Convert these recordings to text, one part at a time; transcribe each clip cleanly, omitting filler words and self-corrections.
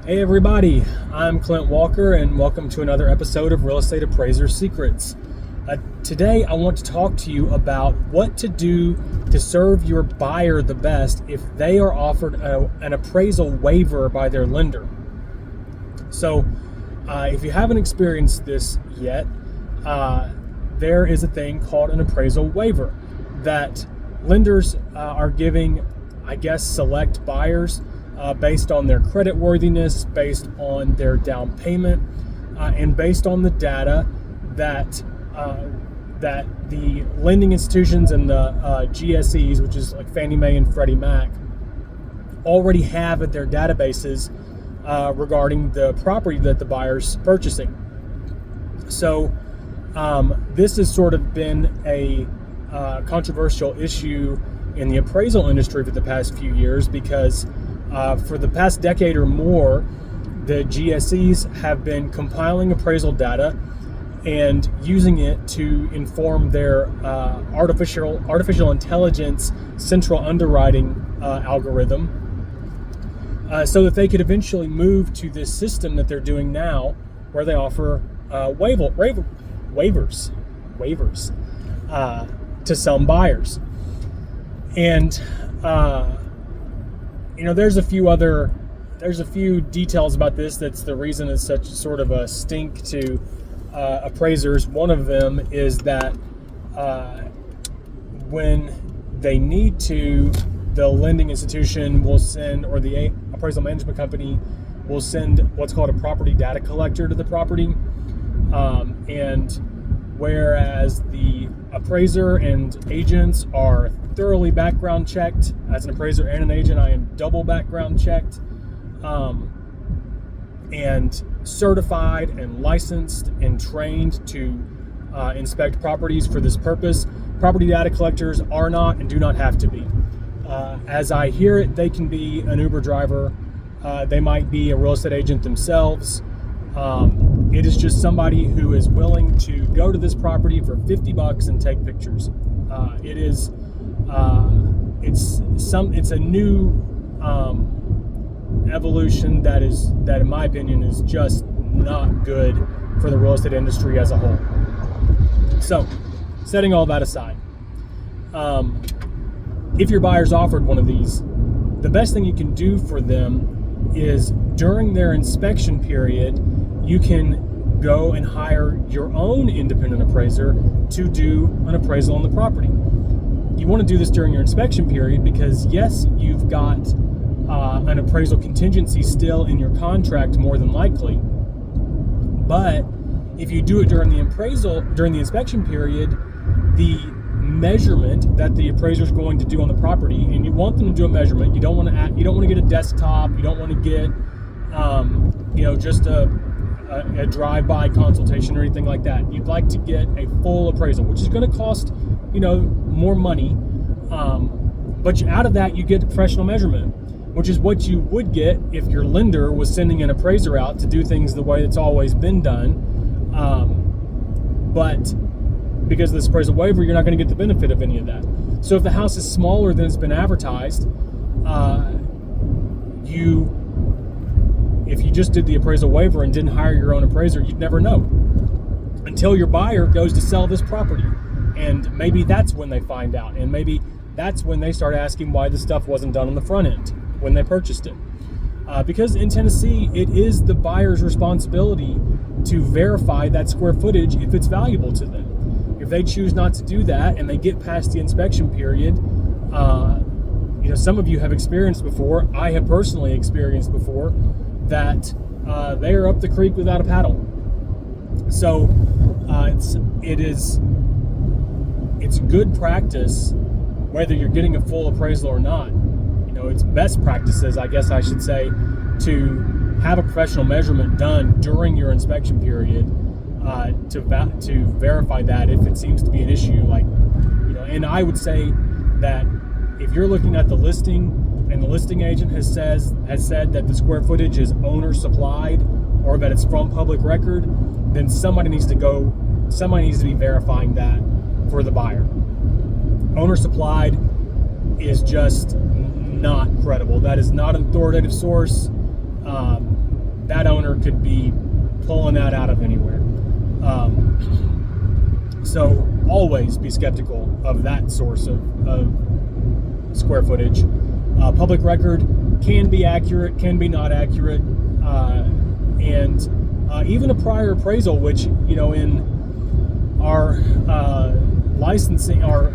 Hey everybody, I'm Clint Walker and welcome to another episode of Real Estate Appraiser Secrets. Today I want to talk to you about what to do to serve your buyer the best if they are offered an appraisal waiver by their lender. So if you haven't experienced this yet, there is a thing called an appraisal waiver that lenders are giving, select buyers based on their credit worthiness, based on their down payment, and based on the data that the lending institutions and the GSEs, which is like Fannie Mae and Freddie Mac, already have at their databases regarding the property that the buyer's purchasing. So this has sort of been a controversial issue in the appraisal industry for the past few years because for the past decade or more, the GSEs have been compiling appraisal data and using it to inform their artificial intelligence central underwriting algorithm so that they could eventually move to this system that they're doing now where they offer waivers to some buyers. And there's a few details about this that's the reason it's such sort of a stink to appraisers. One of them is that when they need to, the lending institution will send, or the appraisal management company will send what's called a property data collector to the property. And whereas the appraiser and agents are thoroughly background checked, as an appraiser and an agent, I am double background checked, and certified and licensed and trained to inspect properties for this purpose. Property data collectors are not and do not have to be. As I hear it, they can be an Uber driver. They might be a real estate agent themselves. It is just somebody who is willing to go to this property for $50 and take pictures. It's a new evolution that in my opinion is just not good for the real estate industry as a whole. So, setting all that aside, if your buyer's offered one of these, the best thing you can do for them is during their inspection period, you can go and hire your own independent appraiser to do an appraisal on the property. You want to do this during your inspection period because, yes, you've got an appraisal contingency still in your contract more than likely. But if you do it during the inspection period, the measurement that the appraiser is going to do on the property, and you want them to do a measurement. You don't want to get a desktop. You don't want to get just a drive-by consultation or anything like that. You'd like to get a full appraisal, which is going to cost more money, but out of that you get professional measurement, which is what you would get if your lender was sending an appraiser out to do things the way it's always been done. But because of this appraisal waiver, you're not going to get the benefit of any of that. So if the house is smaller than it's been advertised, if you just did the appraisal waiver and didn't hire your own appraiser, you'd never know until your buyer goes to sell this property. And maybe that's when they find out. And maybe that's when they start asking why the stuff wasn't done on the front end when they purchased it. Because in Tennessee, it is the buyer's responsibility to verify that square footage if it's valuable to them. If they choose not to do that and they get past the inspection period, some of you have experienced before, I have personally experienced before, that they are up the creek without a paddle. So it's good practice whether you're getting a full appraisal or not. It's best practices, I guess I should say, to have a professional measurement done during your inspection period to verify that if it seems to be an issue. And I would say that if you're looking at the listing and the listing agent has said that the square footage is owner supplied or that it's from public record, then somebody needs to be verifying that for the buyer. Owner supplied is just not credible. That is not an authoritative source. that owner could be pulling that out of anywhere. So always be skeptical of that source of square footage. Public record can be accurate, can be not accurate, and even a prior appraisal, which, in our licensing, our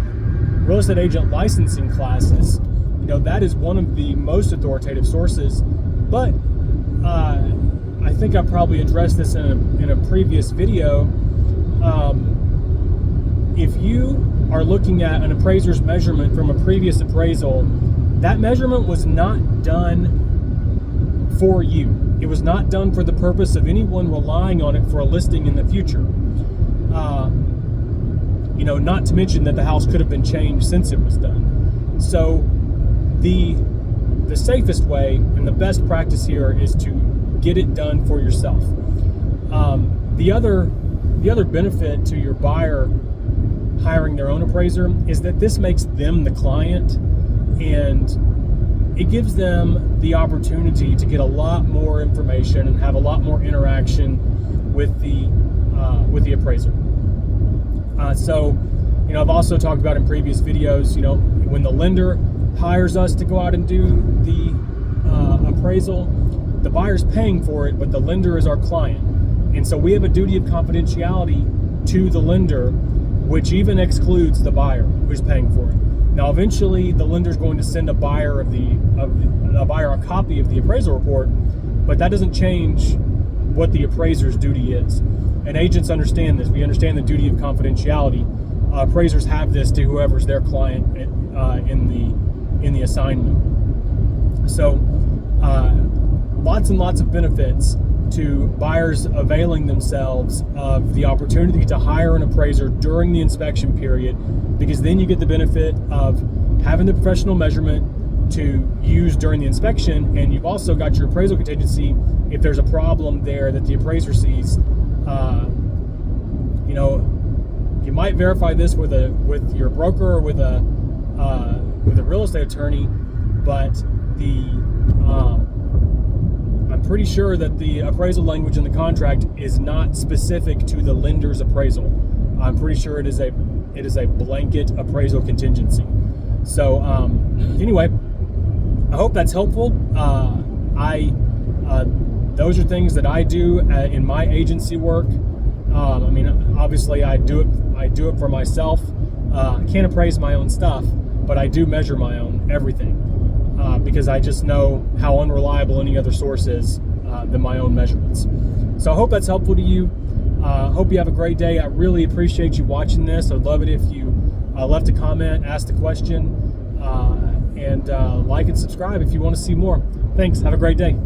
real estate agent licensing classes, that is one of the most authoritative sources. But I think I probably addressed this in a previous video. If you are looking at an appraiser's measurement from a previous appraisal, that measurement was not done for you. It was not done for the purpose of anyone relying on it for a listing in the future. Not to mention that the house could have been changed since it was done. So the safest way and the best practice here is to get it done for yourself. The other benefit to your buyer hiring their own appraiser is that this makes them the client, and it gives them the opportunity to get a lot more information and have a lot more interaction with the appraiser. So I've also talked about in previous videos, when the lender hires us to go out and do the appraisal, the buyer's paying for it, but the lender is our client. And so we have a duty of confidentiality to the lender, which even excludes the buyer who's paying for it. Now, eventually, the lender's going to send a buyer a copy of the appraisal report, but that doesn't change what the appraiser's duty is. And agents understand this. We understand the duty of confidentiality. Appraisers have this to whoever's their client in the assignment. So, lots and lots of benefits to buyers availing themselves of the opportunity to hire an appraiser during the inspection period, because then you get the benefit of having the professional measurement to use during the inspection, and you've also got your appraisal contingency if there's a problem there that the appraiser sees. You might verify this with your broker or with a real estate attorney, but I'm pretty sure that the appraisal language in the contract is not specific to the lender's appraisal. I'm pretty sure it is a blanket appraisal contingency. So anyway, I hope that's helpful. Those are things that I do in my agency work. Obviously I do it for myself. I can't appraise my own stuff, but I do measure my own everything. Because I just know how unreliable any other source is than my own measurements. So I hope that's helpful to you. Hope you have a great day. I really appreciate you watching this. I'd love it if you left a comment, asked a question, and like and subscribe if you want to see more. Thanks. Have a great day.